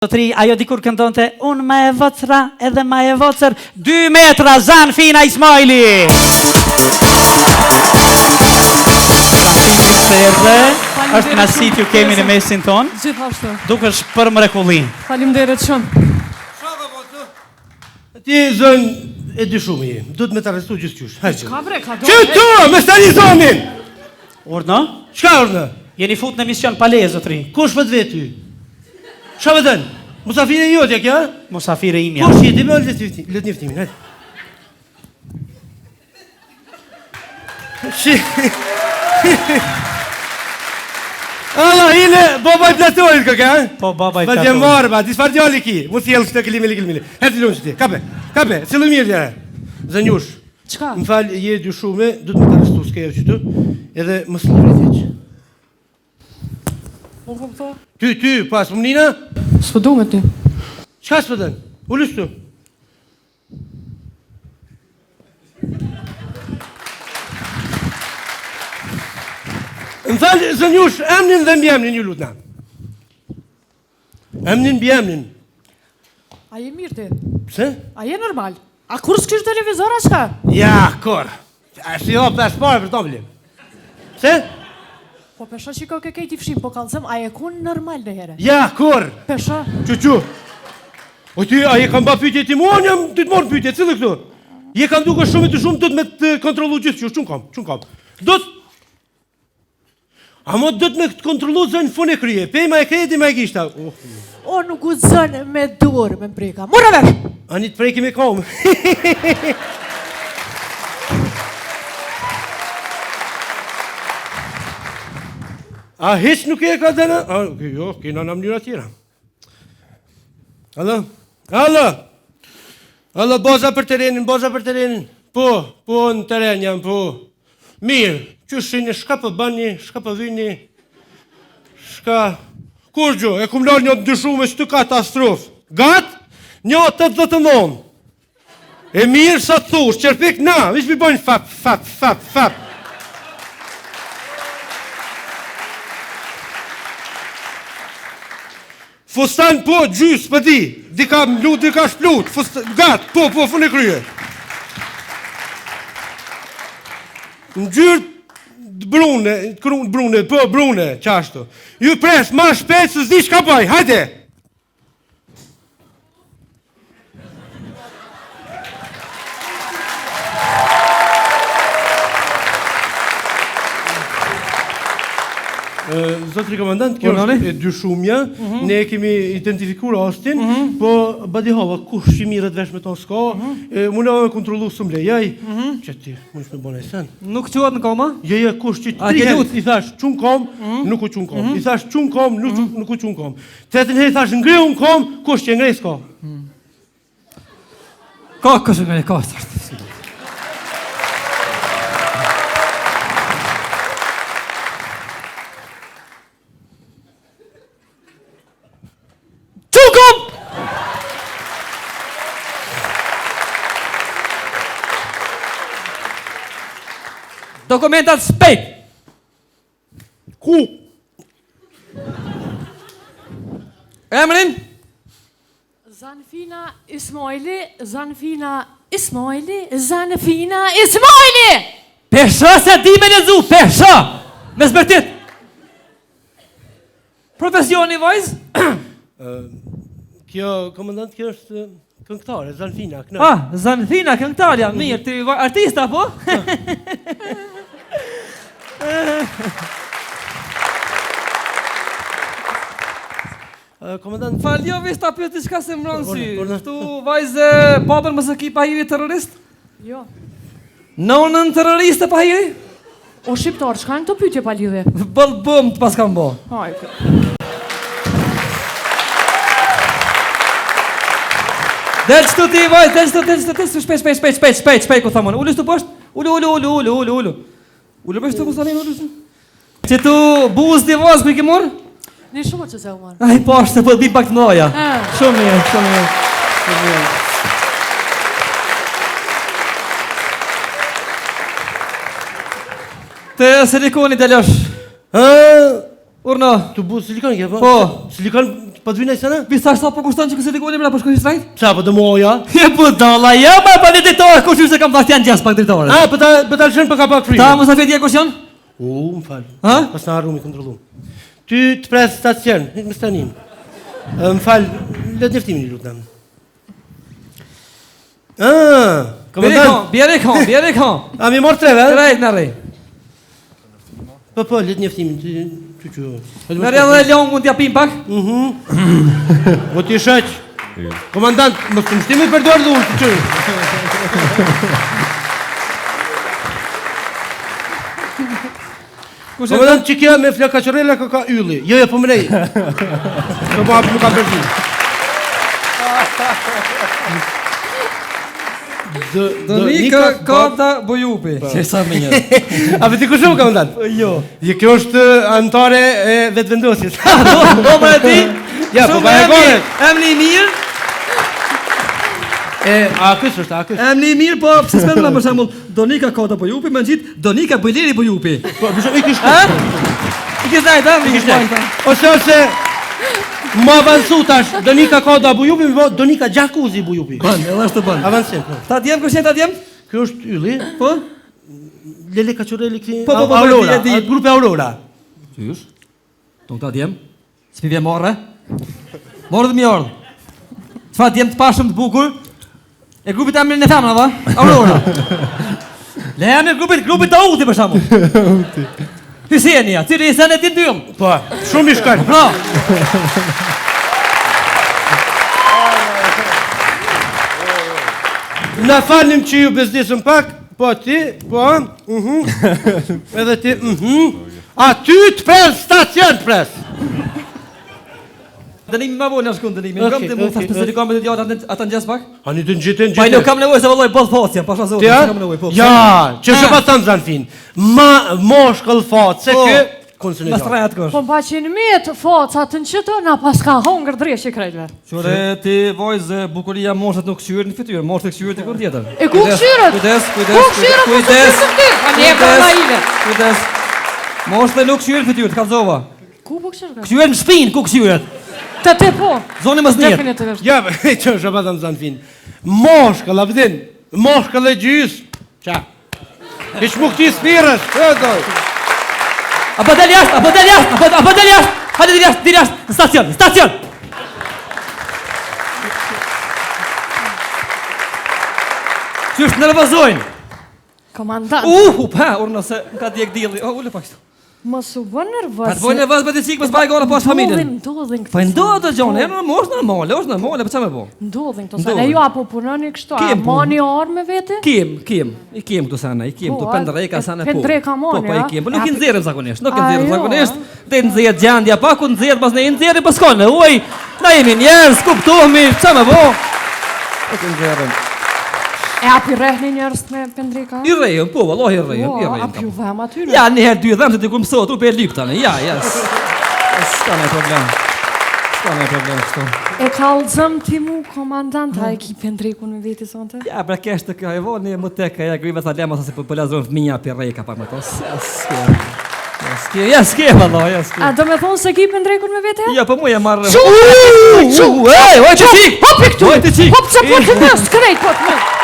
Zotri, ajo dikur këndonte, unë ma e vocra edhe ma e vocër, 2 metra, Zanfina Ismaili! Zanfini Serre, është nasit ju kemi në mesin tonë, Gjithashtu. duke është për mrekullin. Faleminderit shumë. Ti zën e dy shumë i, du të me të arrestu gjithë qysh. Ka bre, ka do. Qëtu, me stani zonin! Urno? Qka urnë? Jeni fut në mision pale, zotri. Kush për të vetë ty? Qa më dënë? Musafire i jotja kja? Musafire imja. Kush jeti me let njëftimin, hajtë. Allah, hile, baba i platorit këke, ha? Po, baba i platorit. Fardje marë, ba, disë fardjali ki. Mu thjelë këtë këlimili. Herë të lunë që ti, kape, cilë mirë tjere. Zënjush. Qka? Më falë, je dy shume, du të më të arrestu s'ke e qëtu, edhe më së lërë tjeqë. Ty, pas, më nina? Së du me ty. Qka s'pë dënë? U lështu? Më falë, zënjush, emnin dhe mbjemnin ju lutë na. Emnin, mbjemnin. A je mirë ti? Pse? A je normal? A kur s'kish televizor a shka? Ja, kor. A si jo pas pare për to bëllim. Pse? Po pesha që ke kejti fshim, po kalëzëm, a je kun normal dhe here? Ja, kor. Pesha? Qu. O ti, a je kam ba pytje ti mua, jam ty të morë pytje, cilë këtu? Je kam duke shumë të shumë, do të me të kontrolu gjithë që, qënë kam. Do të... A mo do të me të kontrolu zënë fune krye, pejma e kredi me e gishta. O, nuk u zënë me dur, me mbrika. Mura vesh! A një të prejki me kom. A hiç nuk e ka dëna? Jo, kina në mënyra tjera. Alo, boza për terenin. Po, në teren jam, po. Mirë, qëshini, shka për bani, shka për vini, shka... Kur gjo, e kum larë një të dyshume që të katastrofë. Gatë, një 89. E mirë sa të thush, qërpik, na, vish mi bojnë fap. Fustan po, gjysë, pëdi, dika mlu, dika shplut, gatë, po, fune krye. Në gjyrë brune, qashtu. Ju pres, ma shpet, së zdi shka baj, hajde! Zotri komandant, kjo është e dy shumja, ne kemi identifikur rastin, po badi hava, kush që mirët vesh me ton s'ka, muna me kontrolu së mlejaj, që ti, mu ishme bone sen. Nuk quat në koma? Jo, kush që 3 herë i thash qun kom, nuk u qun kom, i thash qun kom, nuk u qun kom, të jetën herë i thash ngrej unë kom, kush që ngrej s'ka. Ka, kush ngrej, ka, dokumentat spejt. Ku? Emrin? Zanfina Ismaili. Pesha se di me lezu, pesha! Me zbërtit. Profesioni, vajz? Kjo, komandant, kjo është këngëtare, Zanfina, kënë. Zanfina, këngëtarja, mirë, ti artista, po? Komandant... Faljo, vish ta pjoti qka se më rënë sy. Tu, vajzë, papën mësë ki pahiri terrorist? Jo. Nonën terroriste pahiri? O shqiptar, qka në të pytje pa lidhe? Bëllë bëmë të pas kam bo. Hajtë. Del qëtu ti, vajzë, del qëtu, shpejt, ku thamon. Ullu shtu poshtë, ullu. Ullu për shtu, ku salin, ullu shtu. Qëtu buz di vazë, ku i ki morë? Një shumë që se u marë. Aj, poshtë, se po di pak të noja. Shumë mirë. Të silikoni të lësh. Urna, të bu silikon kje, po? Po. Silikon Po të vinë ai sana? Vi thash sa po kushton që kësë ligoni më po shkoj shtrajt? Qa po të moja? Je po dalla, ja pa drejtore, kush se kam thënë janë gjas pak drejtore. Ah, po ta lëshën për ka pak frikë. Ta mos afet je kush janë? Më fal. Ha? Pas na harrumi kontrollum. Ty të pres stacion, me stanin. Më fal, le të njeftimin i lutem. Komandant. Bjerë kon. A mi mor treve? Drejt në rrej. Po, le të njeftimin, ty që. Në rrej dhe long mund t'ja pim pak? Po t'i shaq. Komandant, më të mështimi për dorë dhe unë, ty që. Komandant që kja me flakaqërela ka ylli. Jo, po më nej. Që po hapë më ka përgjim. Donika Kota Bojupi. Që sa më një. A veti ku shumë, komandant? Jo. Kjo është antare e vetëvendosjes. Do më e ti? Ja, po pa e gore. Emni i mirë? A kësë është, a kësë? Emni i mirë, po pëse s'me në për shembull Donika Kota Bojupi, më në gjitë Donika Bojleri Bojupi. Po, përshëm, i kishtë. I kishtë najtë, i kishtë najtë. Ose më avancu tash, Donika Kota Bojupi, më Donika Gjakuzi Bojupi. Ban, edhe është të ban. Avancim, po. Ta djemë, kështë ta djemë? Kjo është ylli. Po? Lele Kaqureli këti Po, Aurora, di. grupe Aurora. Qysh? Tonë ta djemë? S'pi vje morë? Morë dhe mi ordë. Qfa djemë të pashëm të bukur? E grupit e emrin e femna, va? Aurora. Le emrin grupit të Auti, për shamu. Hysenia, tyri i sen e ti dyllë. Po, shumë i shkallë. Pra. Na falim që ju bezdisëm pak, po ti, po, edhe ti, a ty të pres, stacion të pres. Dënimi ma bojnë në shkun dënimi. Në kam të mund, thashtë se kam e të djallë ata në gjesë pak? A një të në gjithë, Pa i nuk kam nevoj se vëlloj bëllë focja, pasha zotë, Tja? kam nevoj, po. Ja, që shë pa të në zanë fin. Moshkëll fatë, se kë, kënë së në Mas gjatë. trajat kosh. Po pa që në mjetë focat në qëtë, na pas ka hongër dreshë i krejtve. Qore ti vojzë bukuria moshët nuk këshyrë në fytyrë, moshët e këshyrë të kur tjetër. E ku këshyrët? Ku këshyrët po së këshyrët ty? A një e ka ma ile. Kujdes. Moshët e nuk këshyrë në fytyrë, të kalzova. Ku po këshyrët? Këshyrë në shpinë, ku këshyrët? Të te po. Zoni më snjetë. Definitivisht. Ja, që shë pa të në zanë fin. Moshkëll, a vëdin, moshkëll e gjysë, qa. Ish mu këti spirës, që doj. Apo del jashtë, apo del jashtë, apo del jashtë. Hajde del jashtë, në stacion, në stacion. Qështë nervozojnë. Komandant, Pa, urë nëse ka djek dili. Ule pak shtu. më su bë Pa të nervës. bojnë nervoz për të cikë, mësë bajgore pas familjen. Ndodhin Pa ndodhë të gjonë, është normale, për që me bo? Ndodhin këto Ndodhin. sana. E ju apo punoni kështu, a Kem punë. mani arë me vete? I kem këtu sana, i kem Po, këtu pendreka sana po. pendreka moni, Po, i a? kem, po nuk i nxjerrim zakonisht, nuk i A, nxjerrim jo, zakonisht. a? Te nxjerr gjendja pa ku nxjerr pas ne i nxjerrim pas kone. Uaj, na jemi njerëz, kuptohemi, ç'a me bo? Nuk i nxjerrim. E api rehni njerës me pendreka? I rrejëm, po, vallahi i rrejëm, i Po, rrejëm. api ju vëm atyre? Ja, një herë dy dhem se ti ku mësot, u pe lyp tani. Ja, s'ka me problem. S'ka me problem kështu. E kallëzëm ti mu, komandant, a e ki pendrekun me veti sonte? Ja, pra kesh të ka e voni më tek ja grive tha lema sa se po lazon fëmia pi rreka pak më tos. Ja, s'ke vallahi, ja s'ke. A do me thonë se ki pendrekun me vete? Ja, po mu e marrë. Ej, Ej, oj, të qik! Hopi këtu! Oj, të qik! Hop që po të mështë, krejt po të mështë!